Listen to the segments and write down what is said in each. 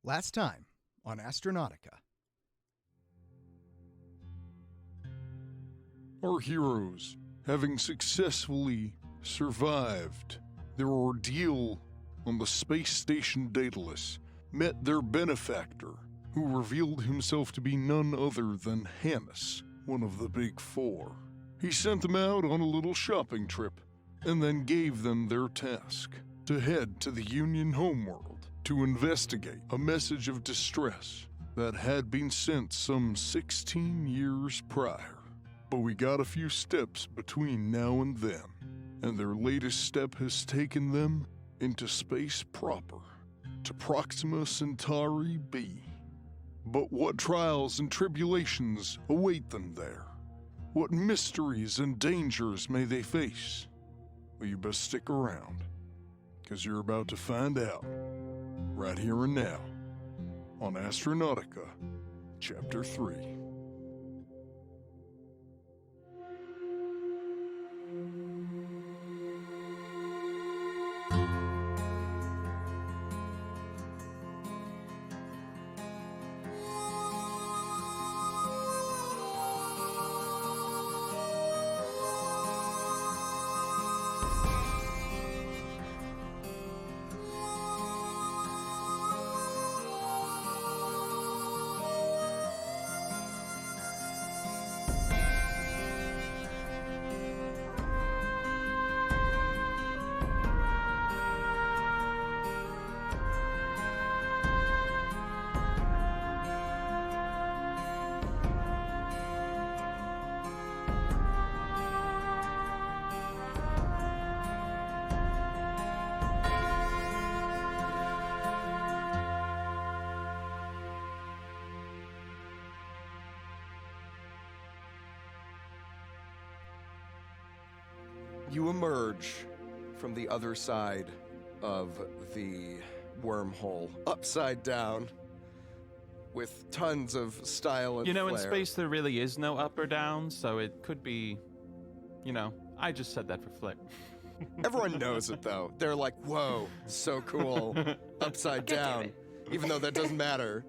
Last time on Astronautica. Our heroes, having successfully survived their ordeal on the space station Daedalus, met their benefactor, who revealed himself to be none other than Hannes, one of the Big Four. He sent them out on a little shopping trip, and then gave them their task to head to the Union homeworld to investigate a message of distress that had been sent some 16 years prior. But we got a few steps between now and then, and their latest step has taken them into space proper, to Proxima Centauri b. But what trials and tribulations await them there? What mysteries and dangers may they face? Well, you best stick around, because you're about to find out, right here and now, on Astronautica, Chapter 3. You emerge from the other side of the wormhole, upside down, with tons of style and flair. In space there really is no up or down, so it could be, I just said that for flick. Everyone knows it, though. They're like, whoa, so cool, upside down, even though that doesn't matter.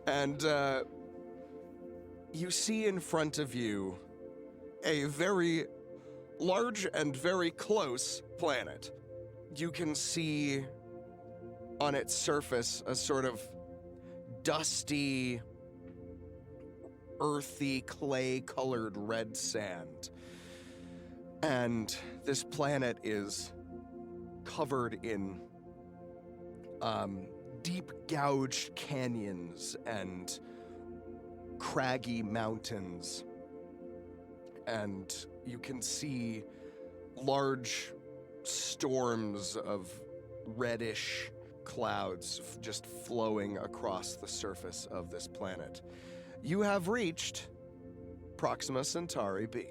And you see in front of you a very large and very close planet. You can see on its surface a sort of dusty, earthy, clay-colored red sand. And this planet is covered in deep gouged canyons and craggy mountains. And you can see large storms of reddish clouds just flowing across the surface of this planet. You have reached Proxima Centauri b.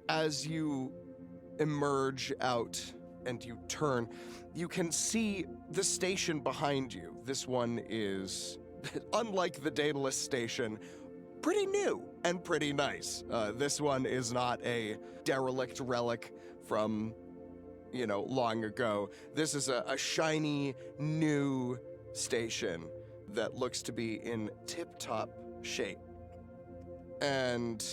As you emerge out and you turn, you can see the station behind you. This one is, unlike the Daedalus station, pretty new and pretty nice. This one is not a derelict relic from, long ago. This is a shiny, new station that looks to be in tip-top shape. And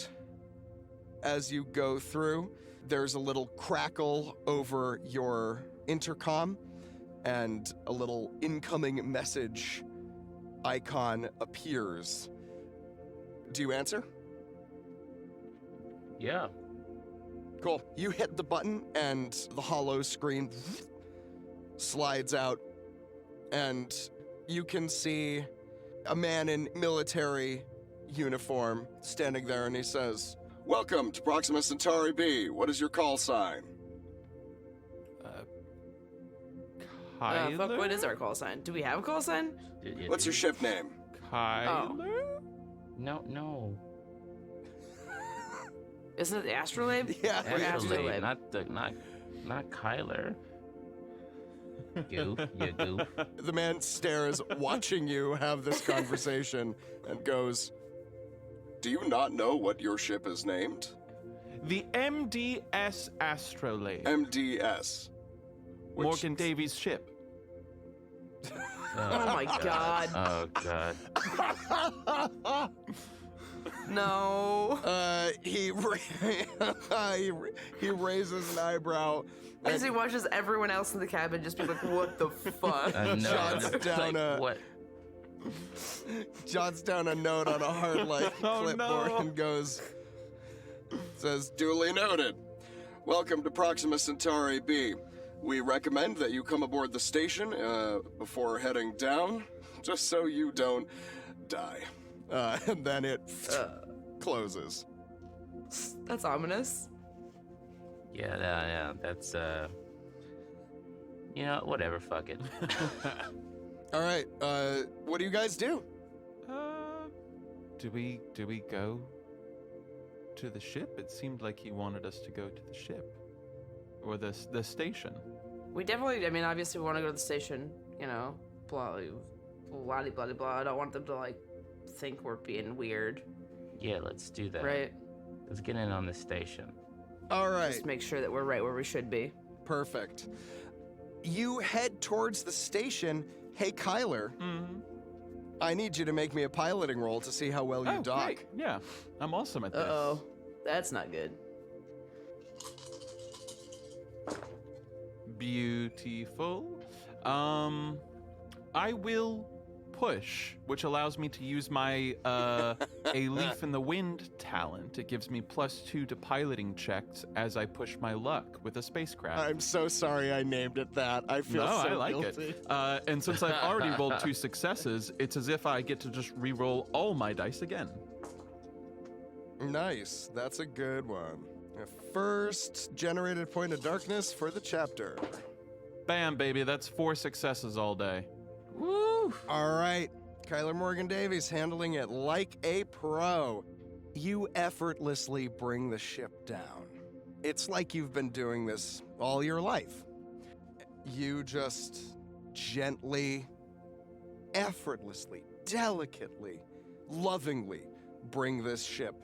as you go through, there's a little crackle over your intercom, and a little incoming message icon appears. Do you answer? Yeah. Cool. You hit the button, and the hollow screen slides out, and you can see a man in military uniform standing there, and he says, "Welcome to Proxima Centauri b. What is your call sign?" Kyler? Fuck, what is our call sign? Do we have a call sign? What's your ship name? Kyler? No. Isn't it the Astrolabe? Yeah. Actually, not Kyler. Goof, you goof. The man stares, watching you have this conversation, and goes, "Do you not know what your ship is named?" The MDS Astrolabe. MDS. Morgan Davies' ship. Oh my god. Oh god. No. He raises an eyebrow. As he watches everyone else in the cabin just be like, what the fuck? No, Jots down like, what? Jots down a note on a hard light clipboard and says, duly noted. Welcome to Proxima Centauri B. We recommend that you come aboard the station before heading down, just so you don't die. And then it closes. That's ominous. Yeah, that's whatever, fuck it. All right, what do you guys do? Do we go to the ship? It seemed like he wanted us to go to the ship. Or the station. We definitely, I mean, obviously we want to go to the station, you know, blah, blah, blah, blah. I don't want them to, like, think we're being weird. Yeah, let's do that. Right? Let's get in on the station. All right. Just make sure that we're right where we should be. Perfect. You head towards the station. Hey, Kyler. Mm-hmm. I need you to make me a piloting roll to see how well you dock. Great. Yeah, I'm awesome at this. Uh-oh. That's not good. Beautiful. I will push, which allows me to use my a leaf in the wind talent. It gives me +2 to piloting checks as I push my luck with a spacecraft. I'm so sorry I named it that. I feel so I like guilty. it. And since I've already rolled 2 successes, it's as if I get to just re-roll all my dice again. Nice. That's a good one. A first generated point of darkness for the chapter. Bam, baby. That's 4 successes all day. Woo! All right. Kyler Morgan Davies handling it like a pro. You effortlessly bring the ship down. It's like you've been doing this all your life. You just gently, effortlessly, delicately, lovingly bring this ship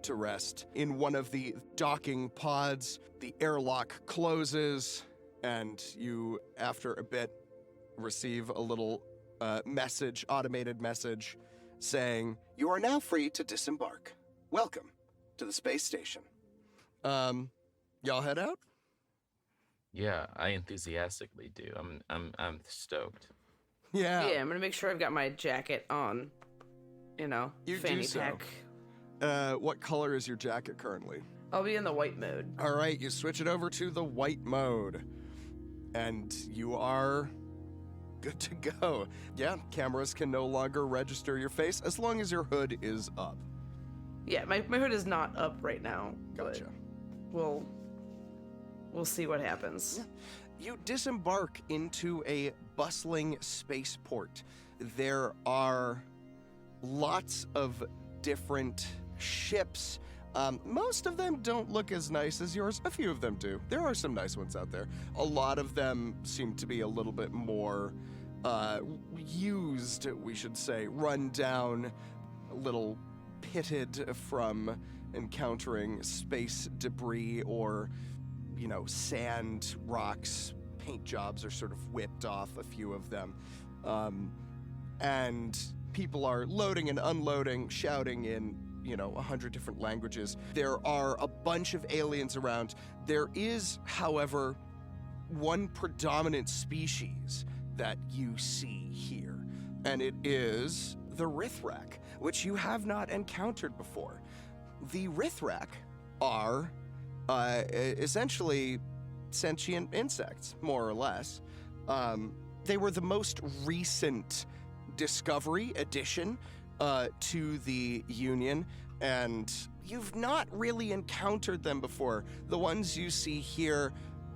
to rest in one of the docking pods. The airlock closes, and you, after a bit, receive a little automated message, saying, "You are now free to disembark. Welcome to the space station." Y'all head out? Yeah, I enthusiastically do. I'm stoked. Yeah. Yeah, I'm gonna make sure I've got my jacket on. You know, You fanny do so. pack. What color is your jacket currently? I'll be in the white mode. All right, you switch it over to the white mode, and you are good to go. Yeah, cameras can no longer register your face as long as your hood is up. Yeah, my hood is not up right now. Gotcha. But we'll see what happens. You disembark into a bustling spaceport. There are lots of different ships. Most of them don't look as nice as yours. A few of them do. There are some nice ones out there. A lot of them seem to be a little bit more used, we should say, run down, a little pitted from encountering space debris or, you know, sand, rocks. Paint jobs are sort of whipped off a few of them. And people are loading and unloading, shouting in, 100 different languages. There are a bunch of aliens around. There is, however, one predominant species that you see here, and it is the Rithrak, which you have not encountered before. The Rithrak are essentially sentient insects, more or less. They were the most recent discovery addition to the Union, and you've not really encountered them before. The ones you see here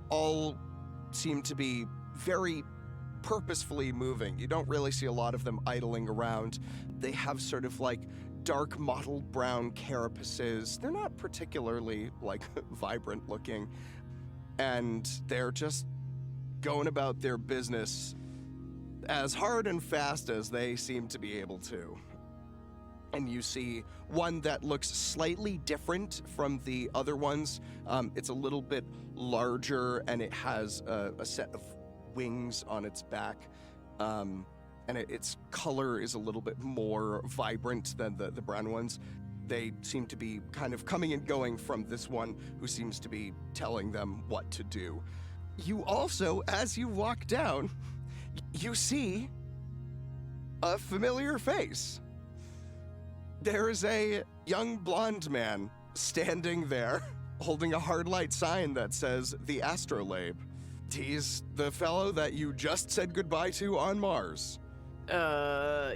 all seem to be very purposefully moving. You don't really see a lot of them idling around. They have sort of like dark mottled brown carapaces. They're not particularly like vibrant looking, and they're just going about their business as hard and fast as they seem to be able to. And you see one that looks slightly different from the other ones. It's a little bit larger, and it has a set of wings on its back. and its color is a little bit more vibrant than the brown ones. They seem to be kind of coming and going from this one who seems to be telling them what to do. You also, as you walk down, you see a familiar face. There is a young blonde man standing there, holding a hard light sign that says the Astrolabe. He's the fellow that you just said goodbye to on Mars.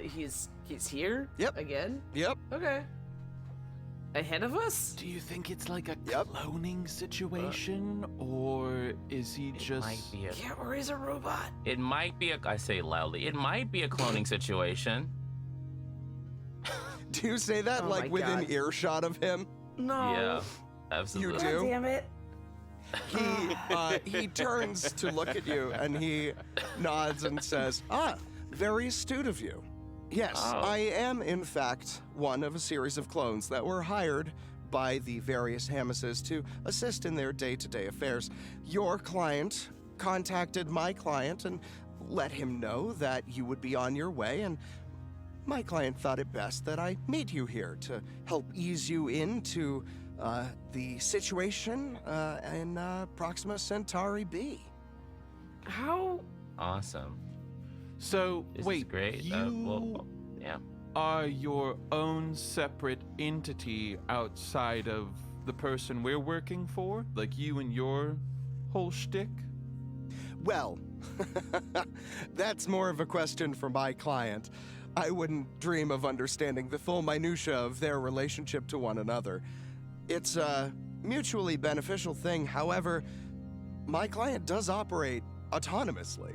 He's here? Yep. Again? Yep. Okay. Ahead of us? Do you think it's like a Yep. cloning situation, or is he It just? might be a. Yeah, or he's a robot. It might be a. I say loudly. It might be a cloning situation. Do you say that Oh like my within God. earshot of him? No. Yeah, absolutely. do? God damn it. He turns to look at you and he nods and says, very astute of you. Yes, Oh. I am in fact one of a series of clones that were hired by the various Hamises to assist in their day-to-day affairs. Your client contacted my client and let him know that you would be on your way, and my client thought it best that I meet you here to help ease you into the situation in Proxima Centauri B. How? Awesome. So This wait, is great. you Yeah. are your own separate entity outside of the person we're working for? Like you and your whole shtick? Well, that's more of a question for my client. I wouldn't dream of understanding the full minutia of their relationship to one another. It's a mutually beneficial thing. However, my client does operate autonomously.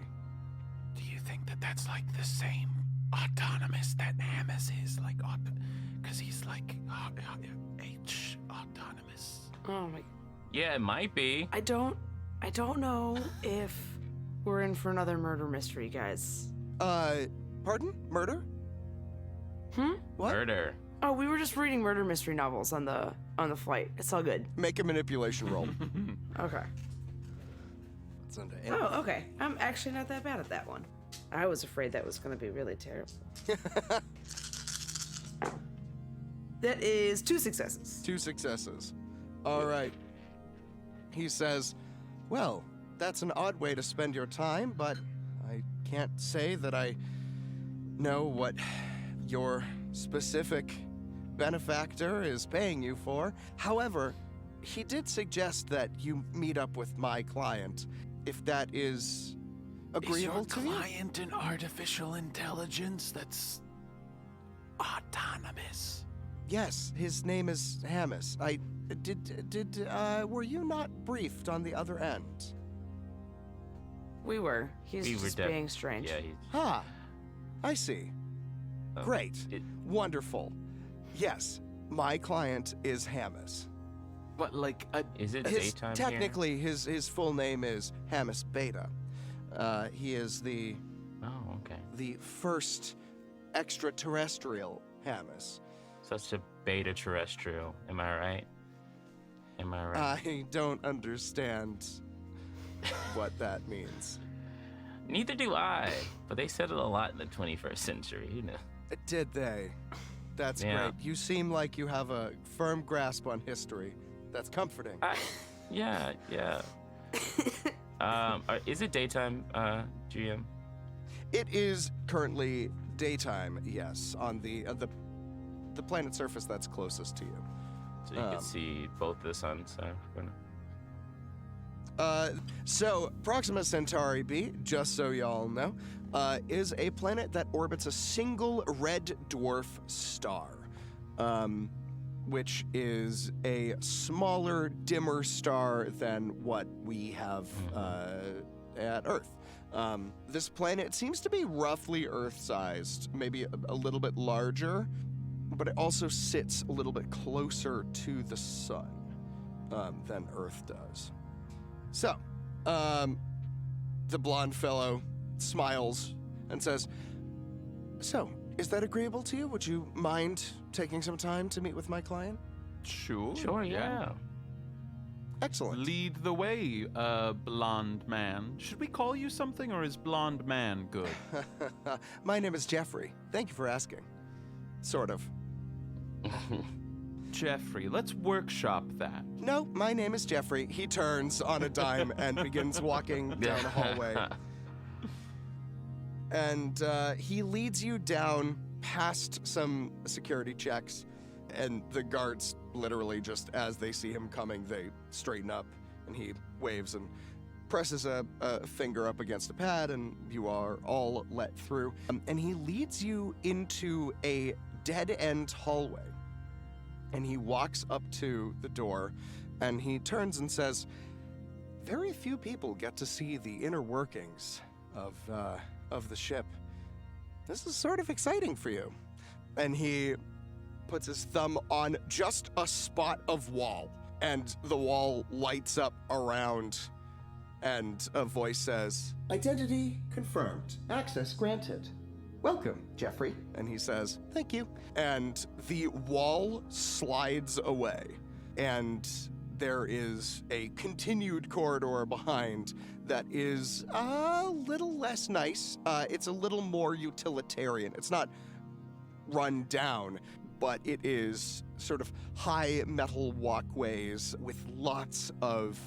Do you think that that's like the same autonomous that Hamas is? Like, because he's like H autonomous. Oh my. Yeah, it might be. I don't know if we're in for another murder mystery, guys. Pardon? Murder? What? Murder. Oh, we were just reading murder mystery novels on the flight. It's all good. Make a manipulation roll. Okay. It's under Oh, okay. I'm actually not that bad at that one. I was afraid that was going to be really terrible. That is 2 successes. 2 successes. All right. He says, well, that's an odd way to spend your time, but I can't say that I know what your specific benefactor is paying you for. However, he did suggest that you meet up with my client, if that is agreeable to Is you. your client an artificial intelligence that's autonomous? Yes, his name is Hamas. Were you not briefed on the other end? We were. He's We were just def- being strange. Yeah, he's. Ah, I see. Great. it- Wonderful. Yes, my client is Hamas. But like Is it His, daytime technically, his full name is Hamas Beta. He is here? Oh, okay. the first extraterrestrial Hamas. Such a beta terrestrial. Am I right? Am I right? I don't understand what that means. Neither do I. But they said it a lot in the 21st century, you know. Did they? That's Yeah. great. You seem like you have a firm grasp on history. That's comforting. Yeah. Is it daytime, GM? It is currently daytime, yes, on the planet surface that's closest to you. So you can see both the suns. So Proxima Centauri B, just so y'all know, is a planet that orbits a single red dwarf star, which is a smaller, dimmer star than what we have at Earth. This planet seems to be roughly Earth-sized, maybe a little bit larger, but it also sits a little bit closer to the sun than Earth does. So, the blonde fellow smiles and says, so, is that agreeable to you? Would you mind taking some time to meet with my client? Sure. Sure, yeah. Excellent. Lead the way, blonde man. Should we call you something, or is blonde man good? My name is Jeffrey. Thank you for asking. Sort of. Jeffrey, let's workshop that. No, my name is Jeffrey. He turns on a dime and begins walking down a hallway. And he leads you down past some security checks, and the guards literally just as they see him coming, they straighten up, and he waves and presses a finger up against a pad, and you are all let through. And he leads you into a dead-end hallway. And he walks up to the door, and he turns and says, very few people get to see the inner workings of the ship. This is sort of exciting for you. And he puts his thumb on just a spot of wall, and the wall lights up around, and a voice says, identity confirmed. Access granted. Welcome, Jeffrey. And he says, thank you. And the wall slides away, and there is a continued corridor behind that is a little less nice. It's a little more utilitarian. It's not run down, but it is sort of high metal walkways with lots of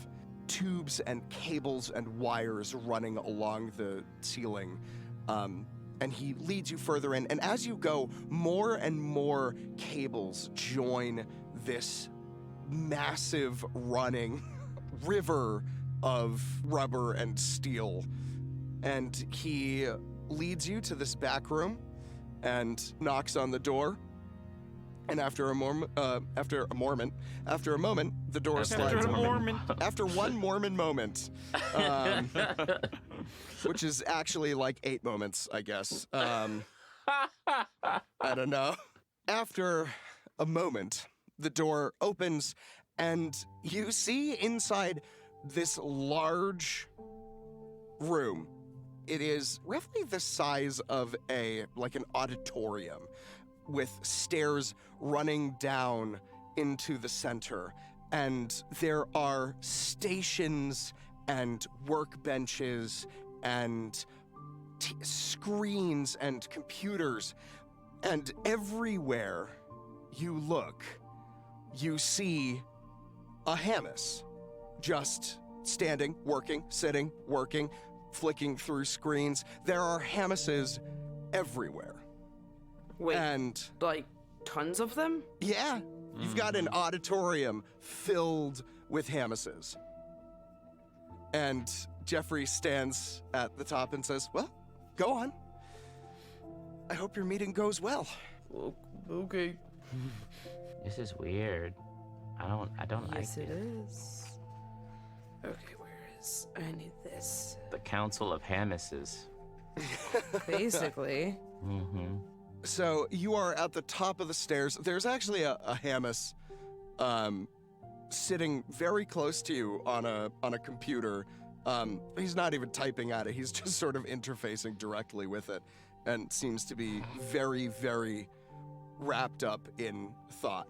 tubes and cables and wires running along the ceiling. And he leads you further in. And as you go, more and more cables join this massive running river of rubber and steel. And he leads you to this back room and knocks on the door. And after a moment, the door slides open. After one Mormon moment, which is actually like 8 moments, I guess. I don't know. After a moment, the door opens, and you see inside this large room. It is roughly the size of an auditorium, with stairs running down into the center. And there are stations and workbenches and screens and computers. And everywhere you look, you see a Hamas just standing, working, sitting, working, flicking through screens. There are Hamases everywhere. Wait, and like tons of them? Yeah, you've got an auditorium filled with Hamases. And Jeffrey stands at the top and says, well, go on. I hope your meeting goes well. Okay. This is weird. I don't like Yes, it. it is. Okay, where is... I need this. The Council of Hamases. Basically. Mm-hmm. So you are at the top of the stairs. There's actually a Hamas sitting very close to you on a computer. He's not even typing at it. He's just sort of interfacing directly with it, and seems to be very, very wrapped up in thought.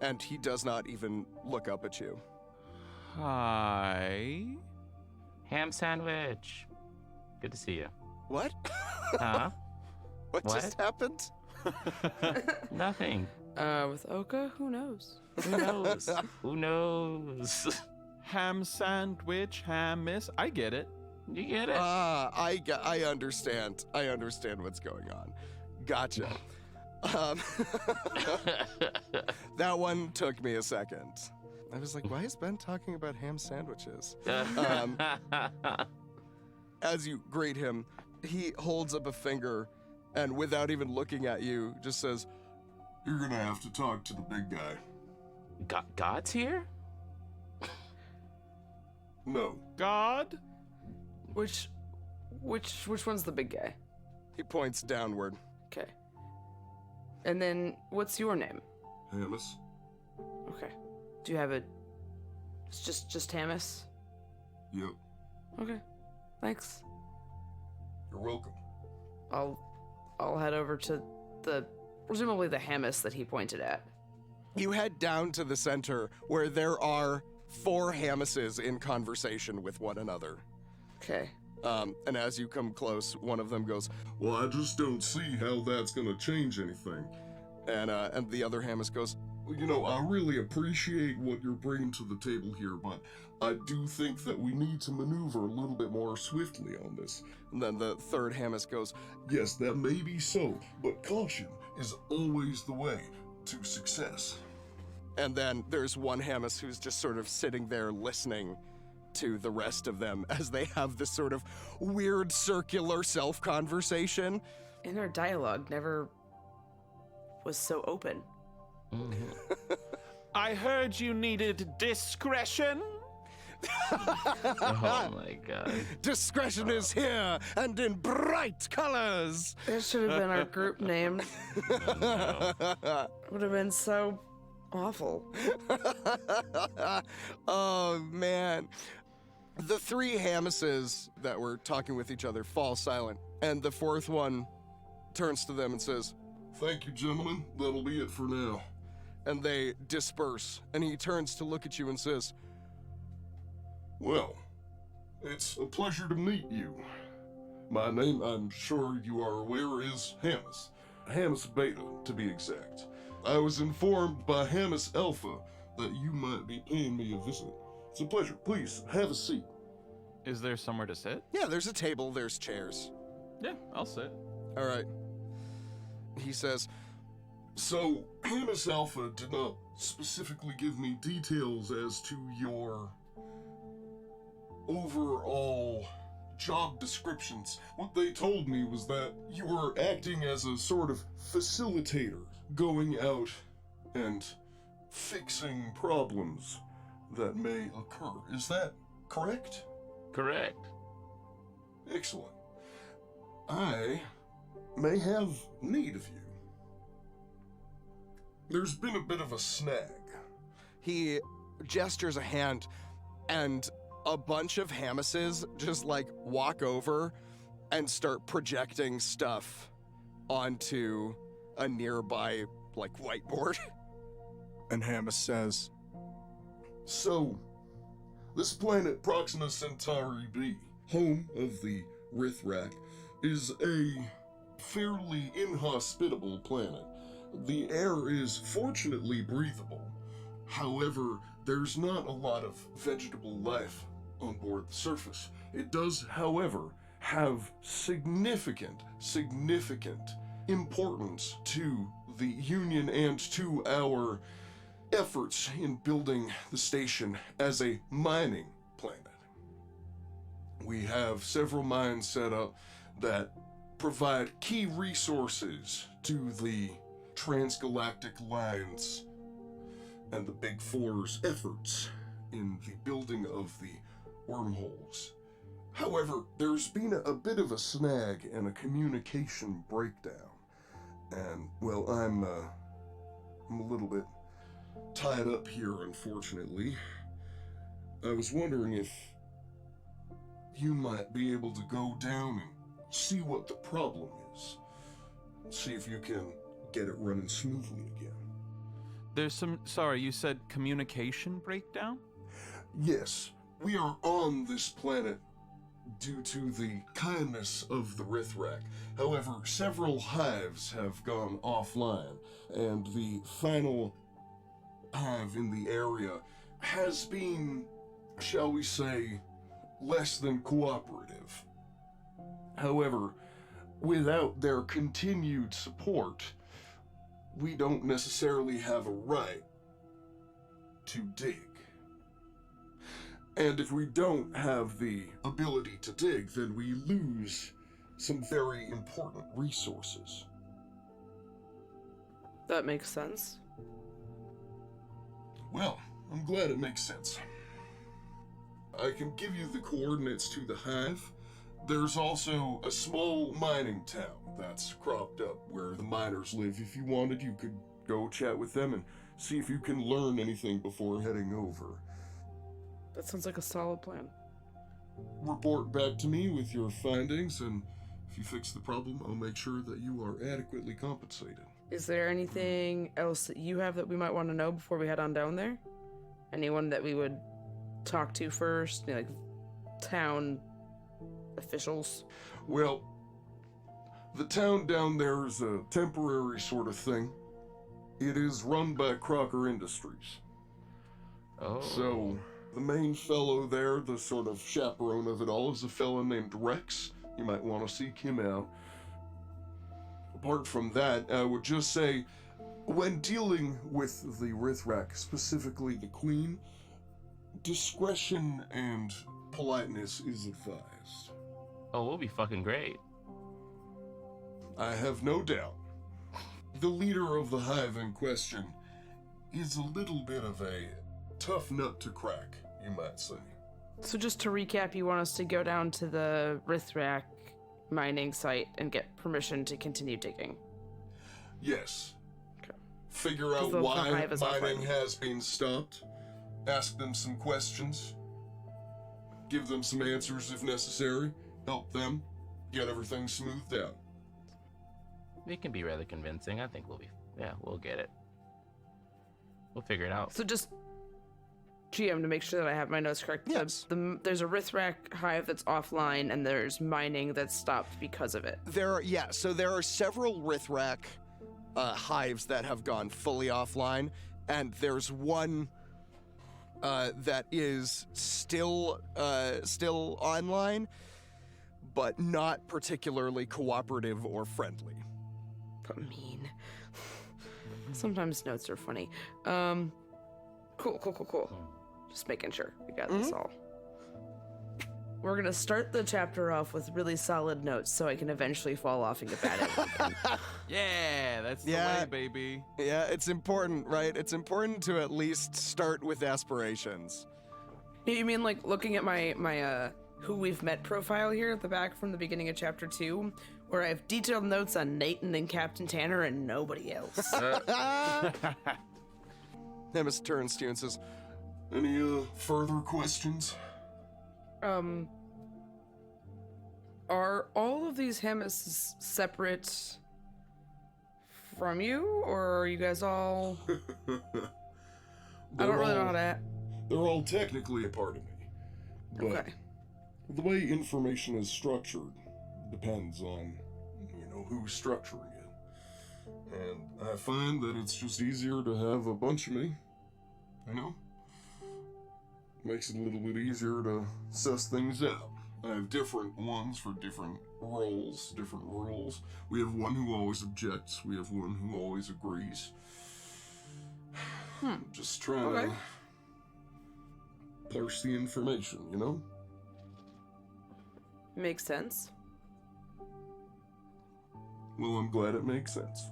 And he does not even look up at you. Hi. Ham sandwich. Good to see you. What? Huh? What just happened? Nothing. With Oka, who knows? Who knows? Who knows? Ham sandwich, Hamas. I get it. You get it? I understand. I understand what's going on. Gotcha. That one took me a second. I was like, why is Ben talking about ham sandwiches? As you greet him, he holds up a finger and without even looking at you, just says, You're gonna have to talk to the big guy. God's here? No. God? Which one's the big guy? He points downward. Okay. And then, what's your name? Hamas? Okay. Do you have a... It's just Hamas? Yep. Okay. Thanks. You're welcome. I'll head over to presumably the Hamas that he pointed at. You head down to the center where there are 4 Hamuses in conversation with one another. Okay. And as you come close, one of them goes, Well, I just don't see how that's gonna change anything. and the other Hamus goes, Well, you know, I really appreciate what you're bringing to the table here, but I do think that we need to maneuver a little bit more swiftly on this. and then the third Hamus goes, Yes, that may be so, but caution is always the way to success. and then there's one Hamus who's just sort of sitting there listening to the rest of them as they have this sort of weird circular self-conversation. Inner dialogue never was so open. I heard you needed discretion. Oh my god. Discretion is here and in bright colors. That should have been our group name. Would have been so awful. Oh, man. The 3 Hamuses that were talking with each other fall silent, and the 4th one turns to them and says, Thank you, gentlemen. That'll be it for now. and they disperse, and he turns to look at you and says, Well, it's a pleasure to meet you. My name, I'm sure you are aware, is Hamus. Hamus Beta, to be exact. I was informed by Hamus Alpha that you might be paying me a visit. It's a pleasure. Please, have a seat. Is there somewhere to sit? yeah, there's a table, there's chairs. Yeah, I'll sit. All right. He says, So, Hamus Alpha did not specifically give me details as to your overall job descriptions. What they told me was that you were acting as a sort of facilitator, going out and fixing problems that may occur. Is that correct? Correct. Excellent. I may have need of you. There's been a bit of a snag. he gestures a hand, and a bunch of Hamuses just like walk over and start projecting stuff onto a nearby like whiteboard. And Hamus says, So, this planet Proxima Centauri B, home of the Rithrak, is a fairly inhospitable planet. The air is fortunately breathable. However, there's not a lot of vegetable life on board the surface. It does, however, have significant importance to the Union and to our efforts in building the station as a mining planet. We have several mines set up that provide key resources to the transgalactic lines and the Big Four's efforts in the building of the wormholes. However, there's been a bit of a snag and a communication breakdown. And, well, I'm a little bit tied up here, unfortunately. I was wondering if you might be able to go down and see what the problem is. See if you can get it running smoothly again. There's some. Sorry, you said communication breakdown? Yes, we are on this planet due to the kindness of the Rithrak. However, several hives have gone offline, and the final hive in the area has been, shall we say, less than cooperative. However, without their continued support, we don't necessarily have a right to dig. And if we don't have the ability to dig, then we lose some very important resources. That makes sense. Well, I'm glad it makes sense. I can give you the coordinates to the hive. There's also a small mining town that's cropped up where the miners live. If you wanted, you could go chat with them and see if you can learn anything before heading over. That sounds like a solid plan. Report back to me with your findings, and if you fix the problem, I'll make sure that you are adequately compensated. Is there anything else that you have that we might want to know before we head on down there? Anyone that we would talk to first? Like town officials? Well, the town down there is a temporary sort of thing. It is run by Crocker Industries. Oh. So, the main fellow there, the sort of chaperone of it all, is a fellow named Rex. You might want to seek him out. Apart from that, I would just say, when dealing with the Rithrak, specifically the Queen, discretion and politeness is advised. Oh, we'll be fucking great. I have no doubt. The leader of the hive in question is a little bit of a tough nut to crack, you might say. So just to recap, you want us to go down to the Rithrak mining site and get permission to continue digging? Yes. Okay. Figure out The why hive is mining offline. has been stopped. Ask them some questions. Give them some answers if necessary. Help them get everything smoothed out. It can be rather convincing. I think we'll get it. We'll figure it out. So just GM to make sure that I have my notes correct. Yes. There's a Rithrak hive that's offline, and there's mining that's stopped because of it. There are several Rithrak hives that have gone fully offline, and there's one that is still online, but not particularly cooperative or friendly. But mean. Sometimes notes are funny. Cool. Just making sure we got this all. We're gonna start the chapter off with really solid notes so I can eventually fall off and get bad at it again. Yeah, that's the Yeah. way, baby. Yeah, it's important, right? It's important to at least start with aspirations. You mean like looking at my who we've met profile here at the back from the beginning of chapter 2, where I have detailed notes on Nathan and Captain Tanner and nobody else. Nemesis turns to you and says, Any further questions? Are all of these Hamas separate from you, or are you guys all? I don't really know how to. They're all technically a part of me. But Okay. the way information is structured depends on, who's structuring it. And I find that it's just easier to have a bunch of me, Makes it a little bit easier to suss things out. I have different ones for different roles, different rules. We have one who always objects. We have one who always agrees. Just trying Okay. to parse the information, Makes sense. Well, I'm glad it makes sense.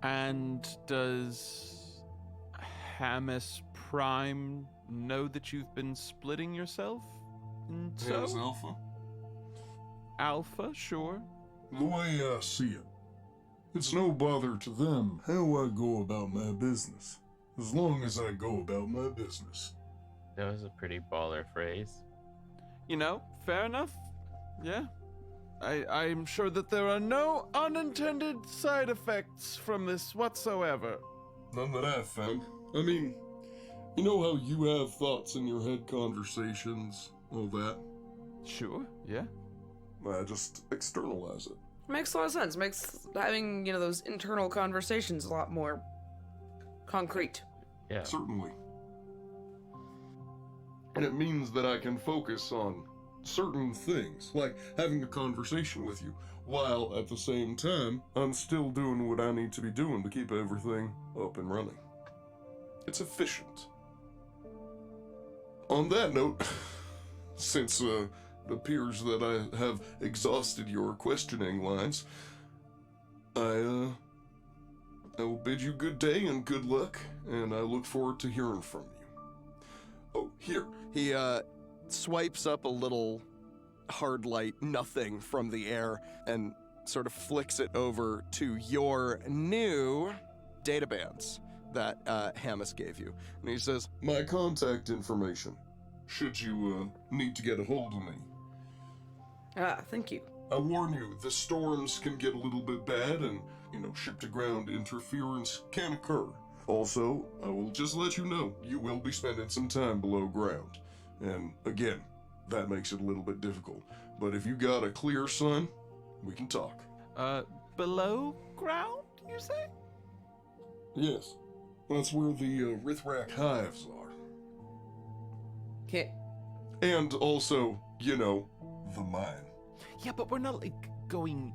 And does Hamas Prime know that you've been splitting yourself? And Yes, so? Alpha. Alpha, sure. The way I see it, it's no bother to them how I go about my business, as long as I go about my business. That was a pretty baller phrase. Fair enough. Yeah. I'm sure that there are no unintended side effects from this whatsoever. None that I've found. I mean, you know how you have thoughts in your head, conversations, all that? Sure, yeah. I just externalize it. Makes a lot of sense. Makes having those internal conversations a lot more concrete. Yeah. Certainly. And it means that I can focus on certain things, like having a conversation with you, while at the same time, I'm still doing what I need to be doing to keep everything up and running. It's efficient. On that note, since it appears that I have exhausted your questioning lines, I will bid you good day and good luck, and I look forward to hearing from you. Oh, here. He swipes up a little hard light nothing from the air and sort of flicks it over to your new databands that Hamas gave you. And he says, My contact information, should you need to get a hold of me. Thank you. I warn you, the storms can get a little bit bad and, ship-to-ground interference can occur. Also, I will just let you know, you will be spending some time below ground. And again, that makes it a little bit difficult. But if you got a clear sun, we can talk. Below ground, you say? Yes, that's where the Rithrak hives are. Okay. And also, you know, the mine. Yeah, but we're not, like, going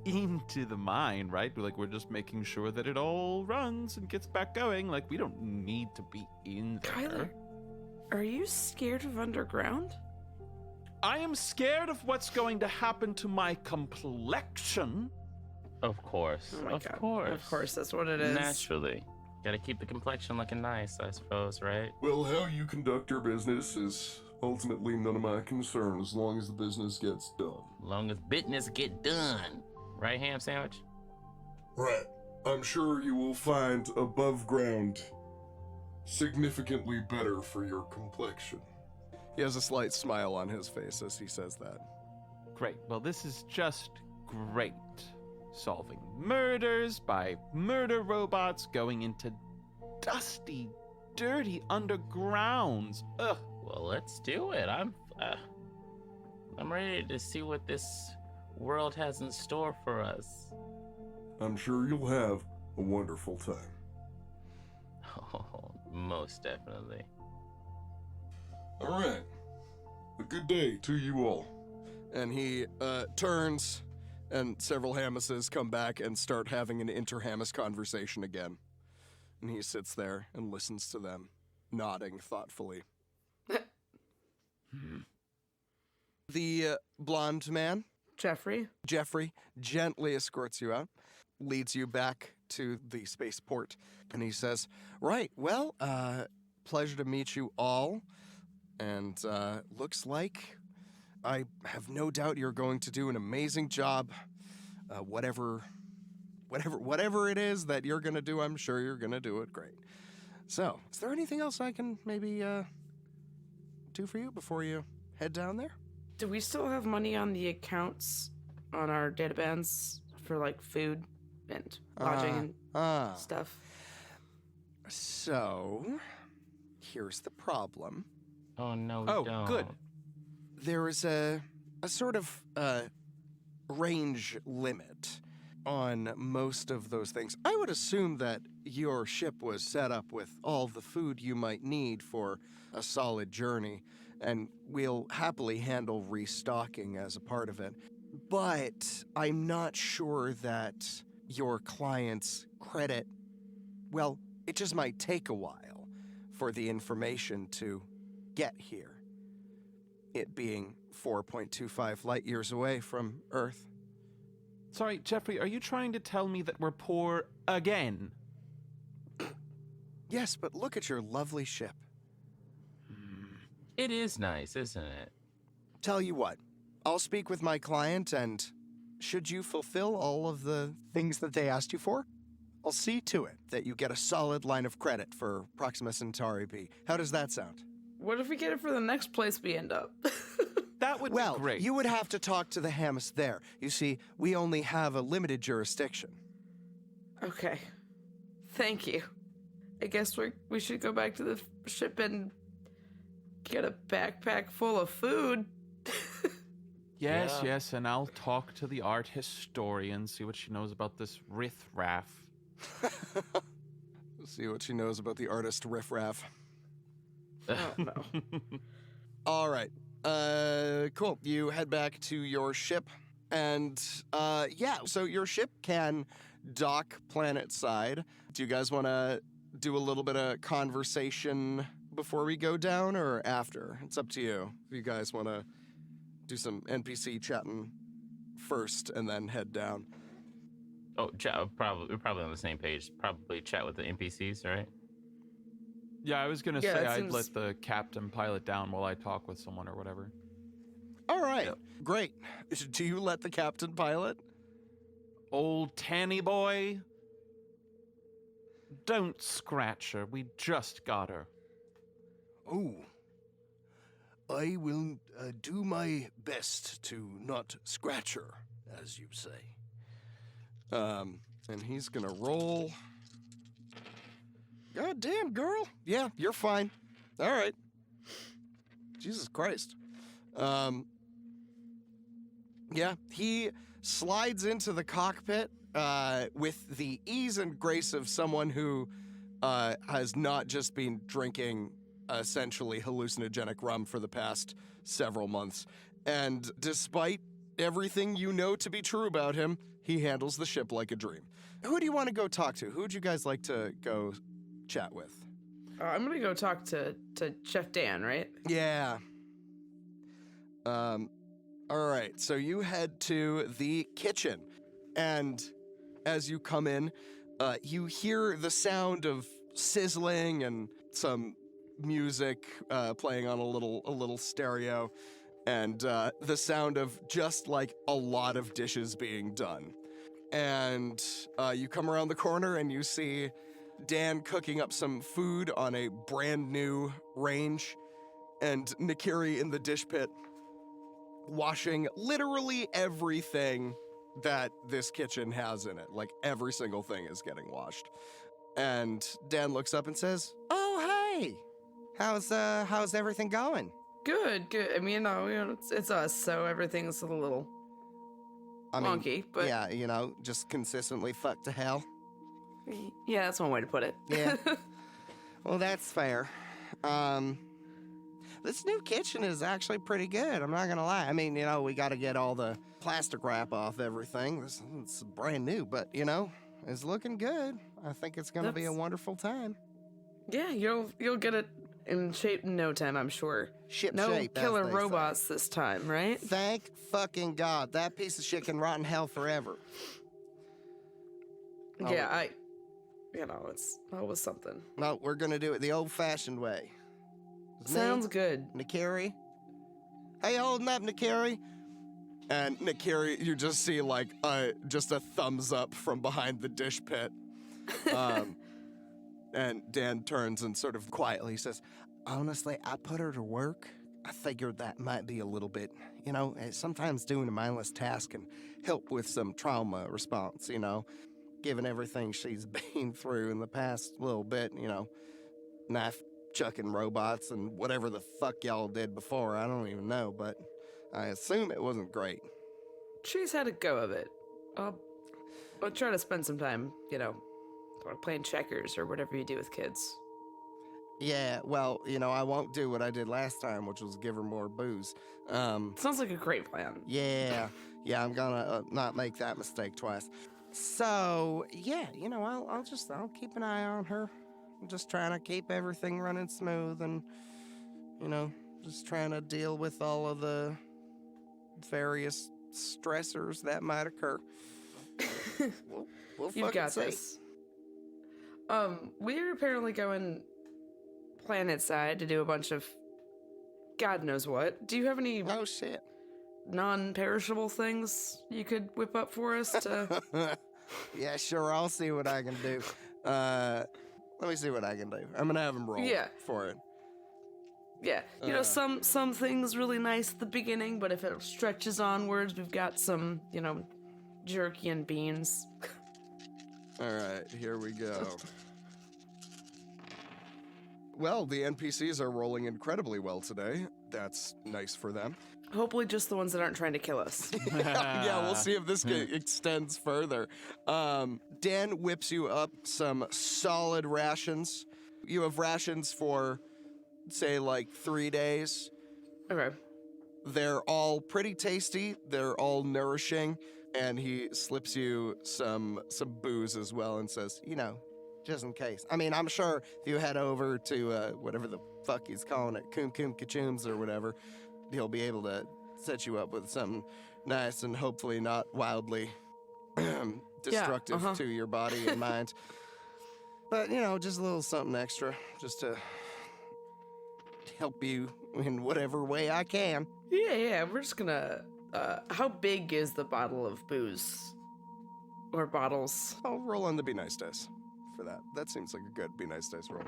into the mine, right? We're just making sure that it all runs and gets back going. Like, we don't need to be in there. Kyler, are you scared of underground? I am scared of what's going to happen to my complexion. Of course. Oh my Of God. course. Of course, that's what it is. Naturally. Gotta keep the complexion looking nice, I suppose, right? Well, how you conduct your business is ultimately none of my concern as long as the business gets done. Long as business get done. Right, ham sandwich? Right. I'm sure you will find above ground significantly better for your complexion. He has a slight smile on his face as he says that. Great. Well, this is just great. Solving murders by murder robots, going into dusty, dirty undergrounds. Ugh. Well, let's do it. I'm ready to see what this world has in store for us. I'm sure you'll have a wonderful time. Oh, most definitely. All right. A good day to you all. And he turns, and several Hamises come back and start having an inter-Hamis conversation again. And he sits there and listens to them, nodding thoughtfully. The blonde man, Jeffrey? Jeffrey, gently escorts you out, leads you back to the spaceport, and he says, right, well, pleasure to meet you all, and looks like I have no doubt you're going to do an amazing job. Whatever it is that you're going to do, I'm sure you're going to do it great. So, is there anything else I can maybe do for you before you head down there? Do we still have money on the accounts on our databands for like food and lodging and stuff? So, here's the problem. Oh, no, we Oh, don't. good. There is a sort of range limit on most of those things. I would assume that your ship was set up with all the food you might need for a solid journey, and we'll happily handle restocking as a part of it. But I'm not sure that your client's credit, well, it just might take a while for the information to get here. It being 4.25 light years away from Earth. Sorry, Jeffrey, are you trying to tell me that we're poor again? Yes, but look at your lovely ship. It is nice, isn't it? Tell you what, I'll speak with my client, and should you fulfill all of the things that they asked you for, I'll see to it that you get a solid line of credit for Proxima Centauri B. How does that sound? What if we get it for the next place we end up? That would Well, be great. you would have to talk to the Hamas there. You see, we only have a limited jurisdiction. Okay. Thank you. I guess we should go back to the ship and get a backpack full of food. Yes, Yeah. yes, and I'll talk to the art historian, see what she knows about this riffraff. See what she knows about the artist riffraff. Oh, no. All right. Cool. You head back to your ship, and yeah. So your ship can dock planet side. Do you guys want to do a little bit of conversation before we go down, or after? It's up to you. If you guys want to do some NPC chatting first, and then head down. Oh, we're probably on the same page. Probably chat with the NPCs, right? Yeah, I was gonna Yeah, say it I'd seems- let the captain pilot down while I talk with someone or whatever. All right. Great. Do you let the captain pilot? Old Tanny boy. Don't scratch her. We just got her. Oh, I will do my best to not scratch her, as you say. And he's gonna roll God damn, girl. Yeah, you're fine. All right. Jesus Christ. Yeah, he slides into the cockpit with the ease and grace of someone who has not just been drinking essentially hallucinogenic rum for the past several months. And despite everything you know to be true about him, he handles the ship like a dream. Who do you want to go talk to? Who would you guys like to go chat with? I'm gonna go talk to Chef Dan, right? Yeah. All right, so you head to the kitchen, and as you come in, you hear the sound of sizzling and some music playing on a little stereo, and the sound of just like a lot of dishes being done. And you come around the corner and you see Dan cooking up some food on a brand new range, and Nikiri in the dish pit washing literally everything that this kitchen has in it. Like every single thing is getting washed. And Dan looks up and says, "Oh, hey, how's everything going?" Good. I mean, you know, it's us, so everything's a little wonky, but yeah, just consistently fucked to hell. yeah, that's one way to put it. Yeah. Well, that's fair. This new kitchen is actually pretty good, I'm not gonna lie. I mean, we gotta get all the plastic wrap off everything. It's brand new, but, it's looking good. I think it's gonna be a wonderful time. Yeah, you'll get it in shape in no time, I'm sure. No Ship-shape, as killer they robots this time, right? Thank fucking God. That piece of shit can rot in hell forever. Yeah, it's always something. No, we're gonna do it the old-fashioned way. Sounds good. Nikiri? How you holding up, Nikiri? And Nikiri, you just see like just a thumbs up from behind the dish pit. And Dan turns and sort of quietly says, "Honestly, I put her to work. I figured that might be a little bit, sometimes doing a mindless task can help with some trauma response, given everything she's been through in the past little bit, knife chucking robots and whatever the fuck y'all did before. I don't even know, but I assume it wasn't great." She's had a go of it. I'll try to spend some time, playing checkers or whatever you do with kids. Yeah, well, I won't do what I did last time, which was give her more booze. Sounds like a great plan. Yeah, I'm gonna not make that mistake twice. So, yeah, I'll keep an eye on her. I'm just trying to keep everything running smooth and, just trying to deal with all of the various stressors that might occur. We'll You've got see. this. We're apparently going planet side to do a bunch of God knows what. Do you have any Oh, shit. non-perishable things you could whip up for us to... Yeah, sure, I'll see what I can do. Let me see what I can do. I'm gonna have him roll for it. Yeah, some things really nice at the beginning, but if it stretches onwards, we've got some, jerky and beans. All right, here we go. Well, the NPCs are rolling incredibly well today. That's nice for them. Hopefully just the ones that aren't trying to kill us. Yeah, we'll see if this extends further. Dan whips you up some solid rations. You have rations for, say, like 3 days. Okay. They're all pretty tasty. They're all nourishing. And he slips you some booze as well and says, just in case. I mean, I'm sure if you head over to whatever the fuck he's calling it, Kum Kachooms or whatever, he'll be able to set you up with something nice and hopefully not wildly destructive to your body and mind. But, just a little something extra just to help you in whatever way I can. Yeah, we're just gonna... how big is the bottle of booze? Or bottles? I'll roll on the Be Nice dice for that. That seems like a good Be Nice dice roll.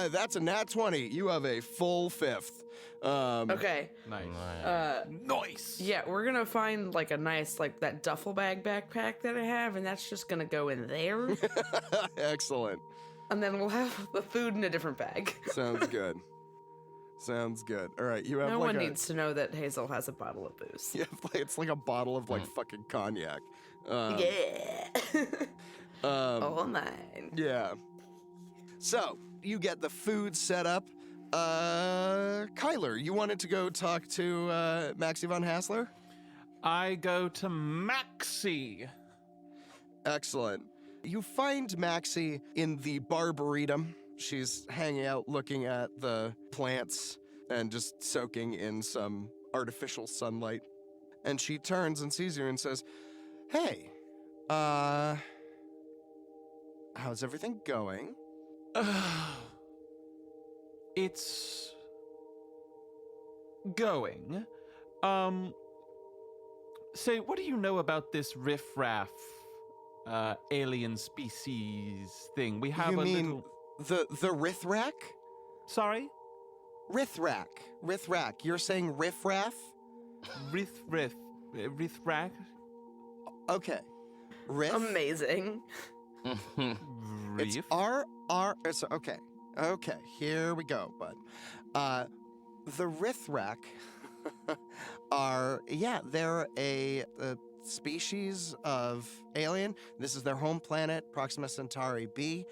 That's a nat 20. You have a full fifth. Okay. Nice. Nice. Yeah, we're gonna find like a nice, like that duffel bag backpack that I have, and that's just gonna go in there. Excellent. and then we'll have the food in a different bag. Sounds good. Sounds good. All right, you have No like one needs to know that Hazel has a bottle of booze. You have like, it's like a bottle of like fucking cognac. Yeah. All mine. Yeah. So you get the food set up. Kyler, you wanted to go talk to Maxie von Hassler? I go to Maxie. Excellent. You find Maxie in the Barbaretum. She's hanging out looking at the plants and just soaking in some artificial sunlight. And she turns and sees you and says, "Hey, how's everything going?" It's going. Say, what do you know about this riffraff alien species thing? We have You a mean little... the Rithrak? Sorry? Rithrak. You're saying riffraff? Riffraff? Okay. Riff? Amazing. It's R. It's okay. Okay, here we go, bud. The Rithrak they're a species of alien. This is their home planet, Proxima Centauri B.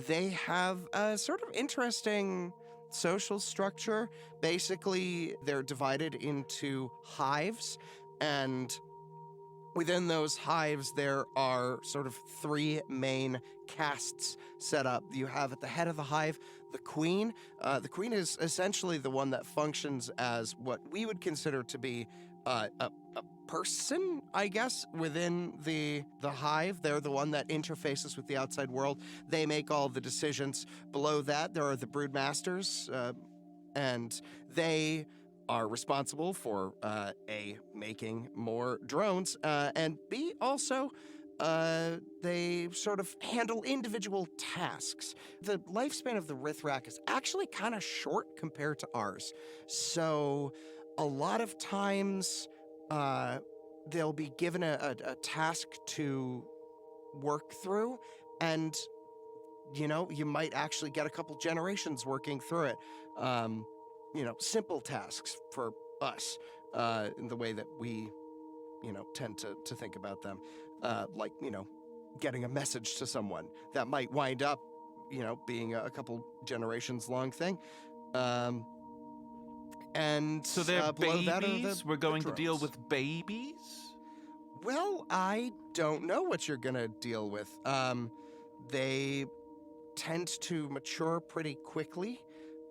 They have a sort of interesting social structure. Basically, they're divided into hives, and within those hives, there are sort of three main castes set up. You have at the head of the hive the queen. The queen is essentially the one that functions as what we would consider to be a person, I guess, within the hive. They're the one that interfaces with the outside world. They make all the decisions. Below that, there are the broodmasters, and they are responsible for A, making more drones, and B, also they sort of handle individual tasks. The lifespan of the Rithrak is actually kind of short compared to ours. So a lot of times they'll be given a task to work through, and you might actually get a couple generations working through it. Simple tasks for us, in the way that we, tend to think about them. Like, getting a message to someone that might wind up, being a couple generations long thing. And so they're below babies? that are We're going to drones. deal with babies? Well, I don't know what you're gonna deal with. They tend to mature pretty quickly.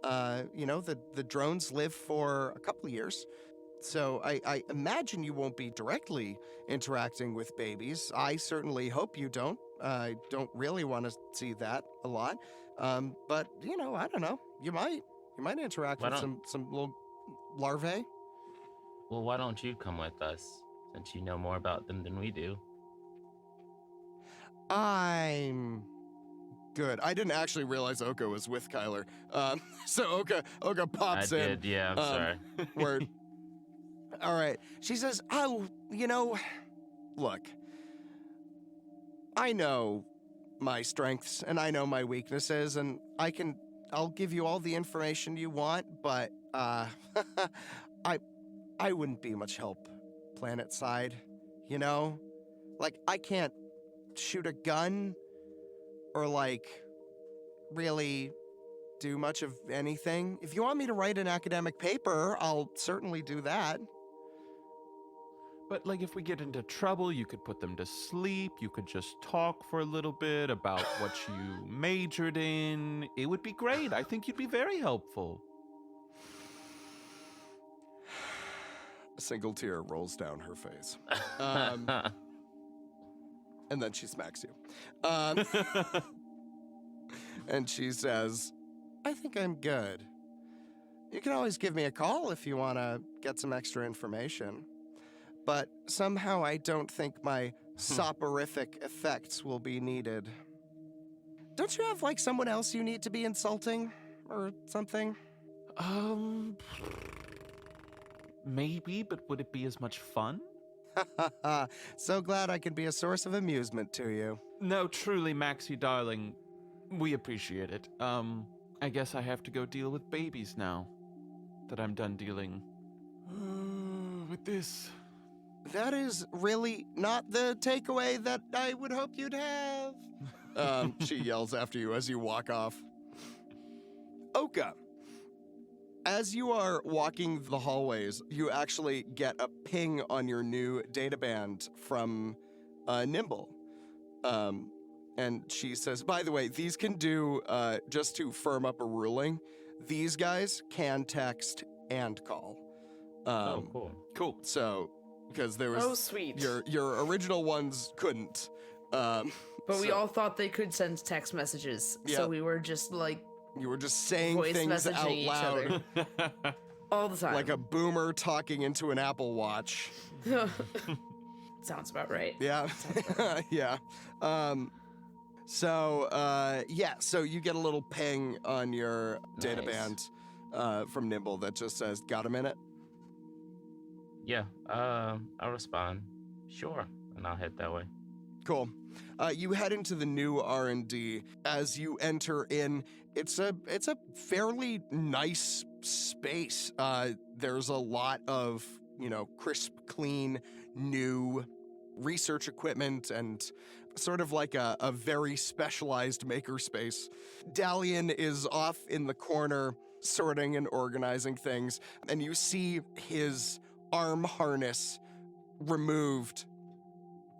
The drones live for a couple years. So I imagine you won't be directly interacting with babies. I certainly hope you don't. I don't really want to see that a lot. But, I don't know. You might interact with some little larvae. Well, why don't you come with us, since you know more about them than we do? I'm good. I didn't actually realize Oka was with Kyler. So Oka pops in. I did, yeah, I'm sorry. Word. All right. She says, "Oh, look, I know my strengths and I know my weaknesses, and I'll give you all the information you want, but I wouldn't be much help planet side, Like, I can't shoot a gun or really do much of anything. If you want me to write an academic paper, I'll certainly do that." But, if we get into trouble, you could put them to sleep. You could just talk for a little bit about what you majored in. It would be great. I think you'd be very helpful. A single tear rolls down her face. And then she smacks you. And she says, "I think I'm good. You can always give me a call if you want to get some extra information. But somehow I don't think my soporific effects will be needed. Don't you have, someone else you need to be insulting or something?" Maybe, but would it be as much fun? So glad I can be a source of amusement to you. No, truly, Maxie, darling. We appreciate it. I guess I have to go deal with babies now that I'm done dealing with this. That is really not the takeaway that I would hope you'd have. She yells after you as you walk off. Oka, as you are walking the hallways, you actually get a ping on your new databand from Nimble. And she says, by the way, these can do, just to firm up a ruling, these guys can text and call. Oh, cool. Cool. So, because there was... Oh, sweet. Your original ones couldn't. But we all thought they could send text messages, Yeah. so we were just like You were just saying voice things messaging out each loud. other all the time. Like a boomer talking into an Apple Watch. Sounds about right. Yeah. Yeah. So you get a little ping on your Nice. databand from Nimble that just says, got a minute? Yeah, I'll respond. Sure, and I'll head that way. Cool. You head into the new R&D. As you enter in, it's a fairly nice space. There's a lot of, crisp, clean, new research equipment and sort of like a very specialized makerspace. Dalian is off in the corner sorting and organizing things, and you see his arm harness removed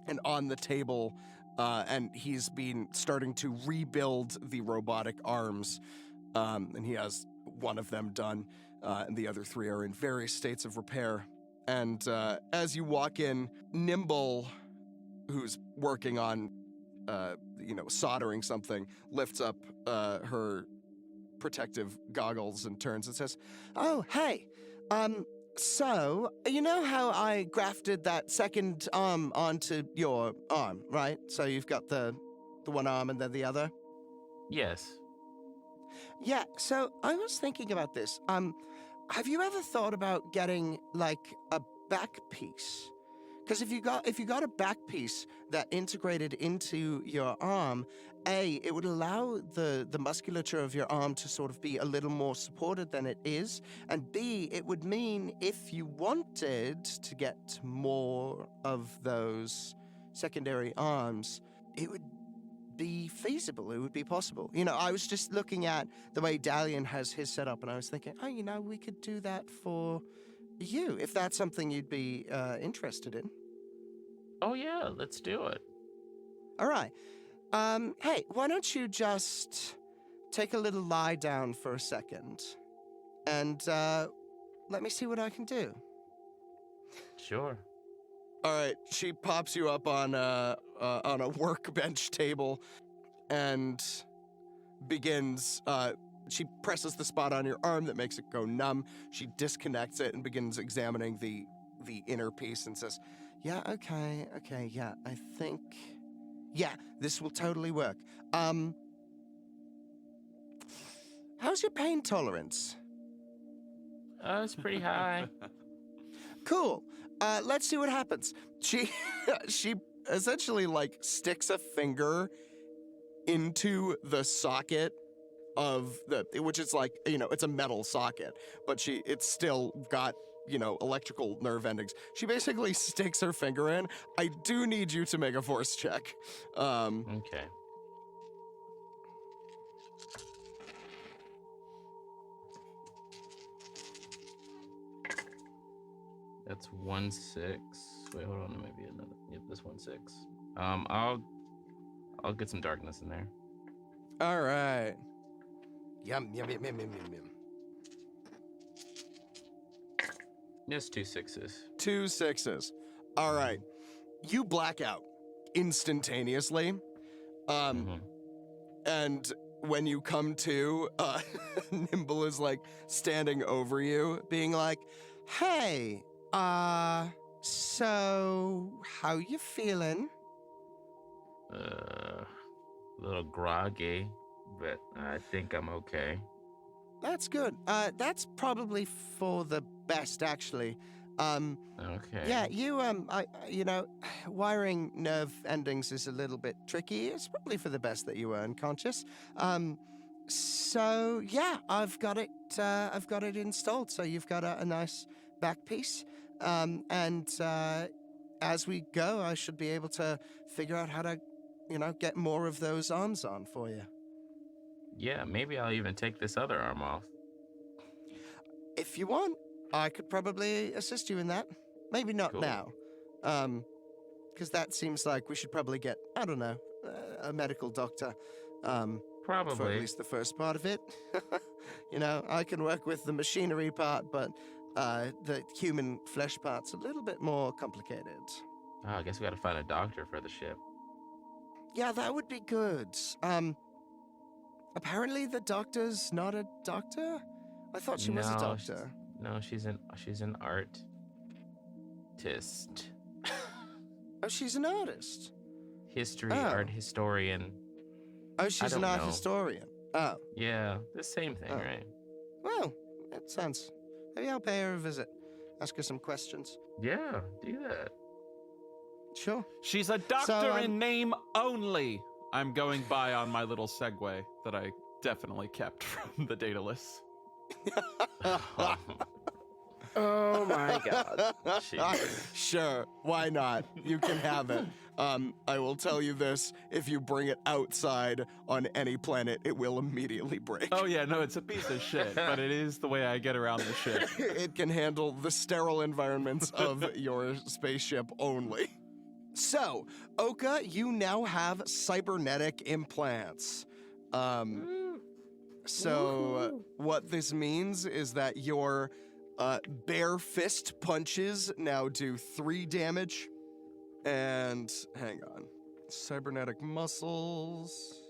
and on the table, and he's been starting to rebuild the robotic arms, and he has one of them done, and the other three are in various states of repair. And as you walk in, Nimble, who's working on, soldering something, lifts up her protective goggles and turns and says, "Oh, hey, so, you know how I grafted that second arm onto your arm, right? So you've got the one arm and then the other? Yes. Yeah, so I was thinking about this. Have you ever thought about getting, like, a back piece? Because if you got a back piece that integrated into your arm, A, it would allow the musculature of your arm to sort of be a little more supported than it is, and B, it would mean if you wanted to get more of those secondary arms, it would be feasible, it would be possible. I was just looking at the way Dalian has his set up, and I was thinking, we could do that for you, if that's something you'd be interested in. Oh yeah, let's do it. All right. Hey, why don't you just take a little lie down for a second, and let me see what I can do. Sure. All right. She pops you up on a workbench table, and begins. She presses the spot on your arm that makes it go numb. She disconnects it and begins examining the inner piece and says, "Yeah, okay, yeah, I think, yeah, this will totally work. How's your pain tolerance?" It's pretty high. Cool. Let's see what happens. She essentially sticks a finger into the socket of which is it's a metal socket, but it's still got electrical nerve endings. She basically sticks her finger in. I do need you to make a force check. Okay. That's 1-6. Wait, hold on, maybe another. Yep, this 1-6. I'll get some darkness in there. All right. Yum, yum, yum, yum, yum, yum, yum. Yes, 2 6s. 2 6s. All right. You black out instantaneously. And when you come to, Nimble is standing over you, being like, "Hey, so how you feeling?" A little groggy, but I think I'm okay. That's good. That's probably for the best, actually. Okay. Yeah, wiring nerve endings is a little bit tricky. It's probably for the best that you were unconscious. So yeah, I've got it installed. So you've got a nice back piece. And as we go, I should be able to figure out how to, get more of those arms on for you. Yeah, maybe I'll even take this other arm off. If you want, I could probably assist you in that. Maybe not Cool. now. Because that seems like we should probably get, I don't know, a medical doctor. For Probably. at least the first part of it. I can work with the machinery part, but the human flesh part's a little bit more complicated. Oh, I guess we gotta find a doctor for the ship. Yeah, that would be good. Apparently the doctor's not a doctor? I thought she was a No, doctor. No, she's an artist. Oh, she's an artist. Art historian. Oh, she's don't an art know. historian. Oh, Yeah, the same thing, Oh. right? well, that sounds... Maybe I'll pay her a visit. Ask her some questions. Yeah, do that. Sure. She's a doctor So, in name only. I'm going by on my little segue that I definitely kept from the Daedalus. Oh my god. Jeez. Sure, why not? You can have it. I will tell you this, if you bring it outside on any planet, it will immediately break. Oh yeah, no, it's a piece of shit, but it is the way I get around the ship. It can handle the sterile environments of your spaceship only. So, Oka, you now have cybernetic implants. So what this means is that your bare fist punches now do 3 damage. And hang on. Cybernetic muscles.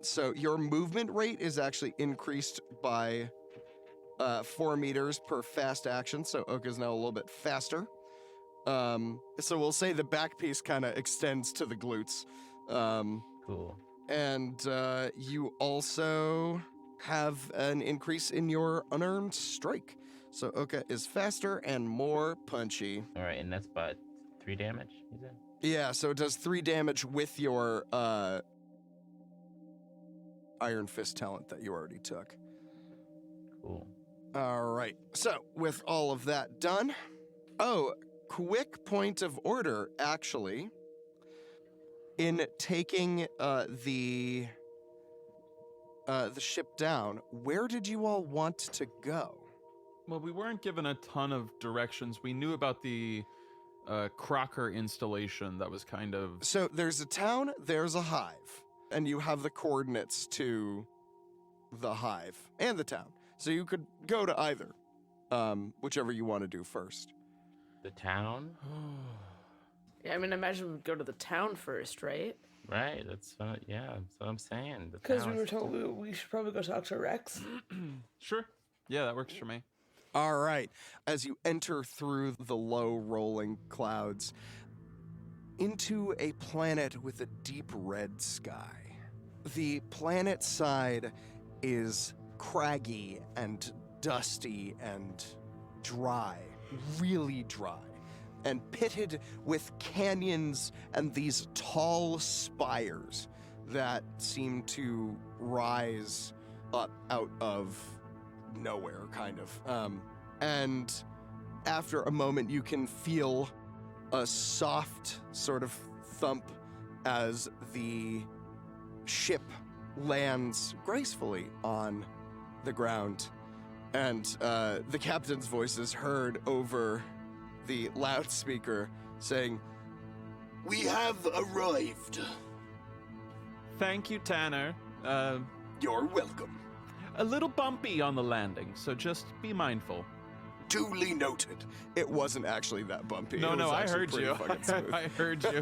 So your movement rate is actually increased by 4 meters per fast action. So Oka's now a little bit faster. So we'll say the back piece kind of extends to the glutes. Cool. And you also have an increase in your unearned strike. So Oka is faster and more punchy. All right, and that's about 3 damage, you said? Yeah, so it does 3 damage with your Iron Fist talent that you already took. Cool. All right, so with all of that done, quick point of order, actually. In taking the ship down, where did you all want to go? Well, we weren't given a ton of directions. We knew about the Crocker installation that was kind of... So there's a town, there's a hive, and you have the coordinates to the hive and the town. So you could go to either, whichever you want to do first. The town? Yeah, I mean, I imagine we'd go to the town first, right? Right, that's what I'm saying. The Because we town were is- told we should probably go talk to Rex. Sure. Yeah, that works for me. All right. As you enter through the low rolling clouds into a planet with a deep red sky. The planet side is craggy and dusty and dry, really dry, and pitted with canyons and these tall spires that seem to rise up out of nowhere, kind of. And after a moment, you can feel a soft sort of thump as the ship lands gracefully on the ground. And the captain's voice is heard over the loudspeaker saying, "We have arrived." Thank you, Tanner. You're welcome. A little bumpy on the landing, so just be mindful. Duly noted. It wasn't actually that bumpy. No, It was I actually heard pretty you. fucking smooth. I heard you.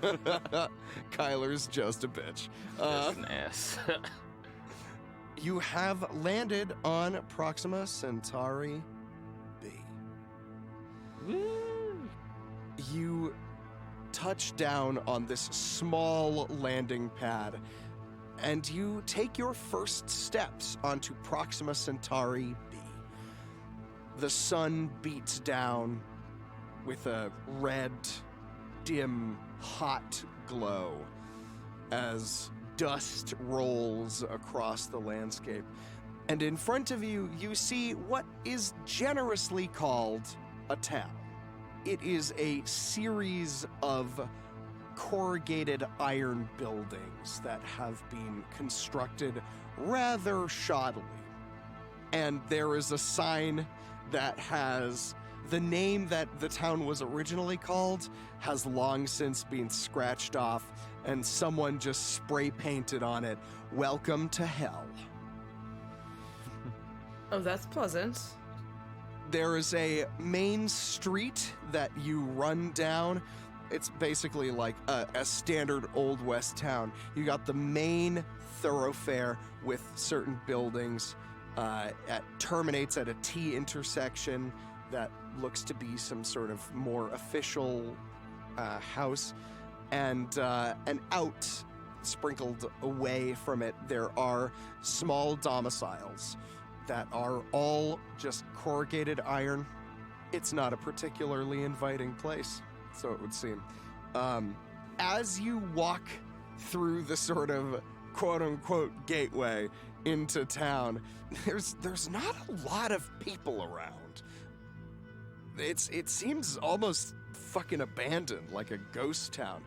Kyler's just a bitch. Just an ass. You have landed on Proxima Centauri B. You touch down on this small landing pad, and you take your first steps onto Proxima Centauri B. The sun beats down with a red, dim, hot glow as dust rolls across the landscape. And in front of you, you see what is generously called a town. It is a series of corrugated iron buildings that have been constructed rather shoddily. And there is a sign that has the name that the town was originally called has long since been scratched off, and someone just spray painted on it, "Welcome to Hell." Oh, that's pleasant. There is a main street that you run down. It's basically like a standard Old West town. You got the main thoroughfare with certain buildings. Terminates at a T intersection that looks to be some sort of more official house. And out, sprinkled away from it, there are small domiciles that are all just corrugated iron. It's not a particularly inviting place, so it would seem. As you walk through the sort of quote-unquote gateway into town, there's not a lot of people around. It seems almost fucking abandoned, like a ghost town.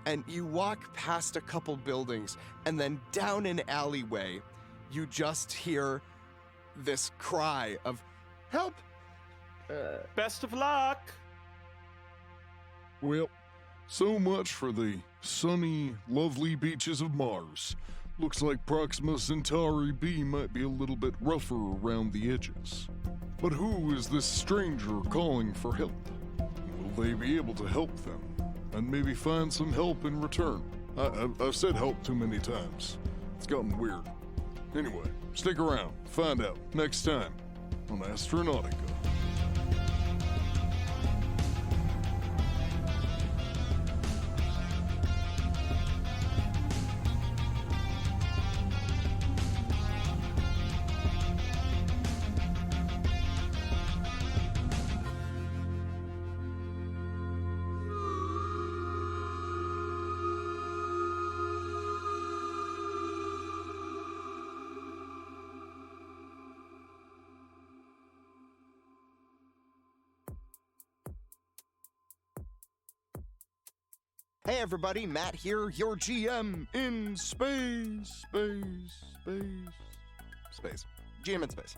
And you walk past a couple buildings, and then down an alleyway, you just hear this cry of, "Help!" Best of luck! Well, so much for the sunny, lovely beaches of Mars. Looks like Proxima Centauri B might be a little bit rougher around the edges. But who is this stranger calling for help? Will they be able to help them? And maybe find some help in return? I've said help too many times. It's gotten weird. Anyway, stick around. Find out next time on Astronautica. Hey everybody, Matt here, your GM in space. GM in space.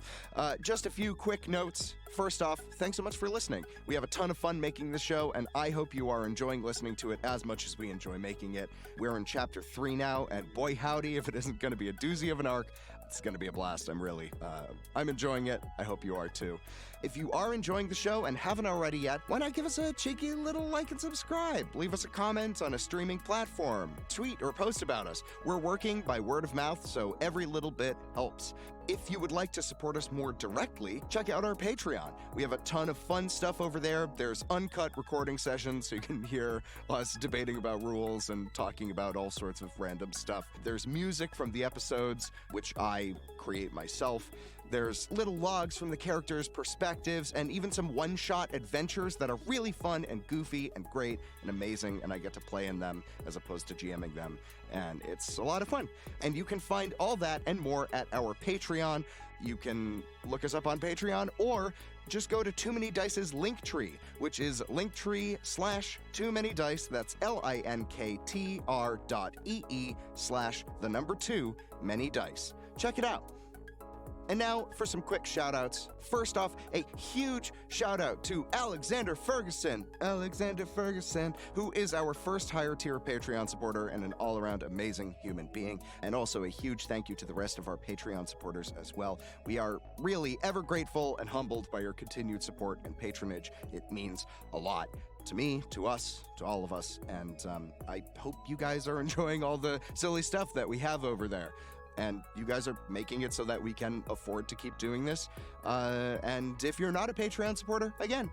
Just a few quick notes. First off, thanks so much for listening. We have a ton of fun making this show, and I hope you are enjoying listening to it as much as we enjoy making it. We're in Chapter 3 now, and boy howdy, if it isn't going to be a doozy of an arc, it's going to be a blast. I'm enjoying it. I hope you are too. If you are enjoying the show and haven't already yet, why not give us a cheeky little like and subscribe? Leave us a comment on a streaming platform. Tweet or post about us. We're working by word of mouth, so every little bit helps. If you would like to support us more directly, check out our Patreon. We have a ton of fun stuff over there. There's uncut recording sessions, so you can hear us debating about rules and talking about all sorts of random stuff. There's music from the episodes, which I create myself. There's little logs from the characters' perspectives, and even some one-shot adventures that are really fun and goofy and great and amazing, and I get to play in them as opposed to GMing them, and it's a lot of fun. And you can find all that and more at our Patreon. You can look us up on Patreon, or just go to Too Many Dice's Linktree, which is linktree/TooManyDice. That's linktr.ee/2many-dice. Check it out. And now for some quick shout-outs. First off, a huge shout-out to Alexander Ferguson, who is our first higher-tier Patreon supporter and an all-around amazing human being. And also a huge thank you to the rest of our Patreon supporters as well. We are really ever grateful and humbled by your continued support and patronage. It means a lot to me, to us, to all of us, and I hope you guys are enjoying all the silly stuff that we have over there. And you guys are making it so that we can afford to keep doing this. And if you're not a Patreon supporter, again,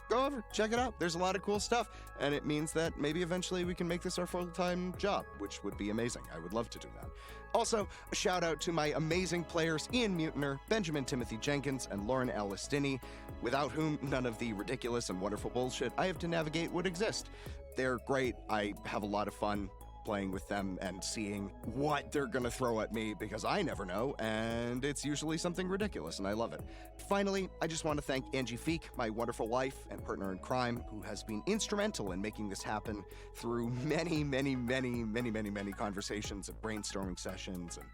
go over, check it out. There's a lot of cool stuff, and it means that maybe eventually we can make this our full-time job, which would be amazing. I would love to do that. Also, a shout out to my amazing players Ian Mutiner, Benjamin Timothy Jenkins, and Lauren Alice Dinney, without whom none of the ridiculous and wonderful bullshit I have to navigate would exist. They're great. I have a lot of fun playing with them and seeing what they're gonna throw at me, because I never know, and it's usually something ridiculous, and I love it. Finally, I just want to thank Angie Feek, my wonderful wife and partner in crime, who has been instrumental in making this happen through many conversations and brainstorming sessions and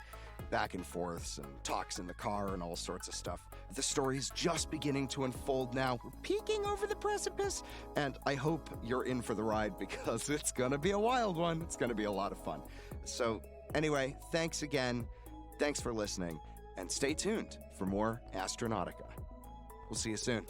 back and forths and talks in the car and all sorts of stuff. The story's just beginning to unfold now. We're peeking over the precipice, and I hope you're in for the ride, because it's gonna be a wild one. It's gonna be a lot of fun. So anyway, thanks again. Thanks for listening, and stay tuned for more Astronautica. We'll see you soon.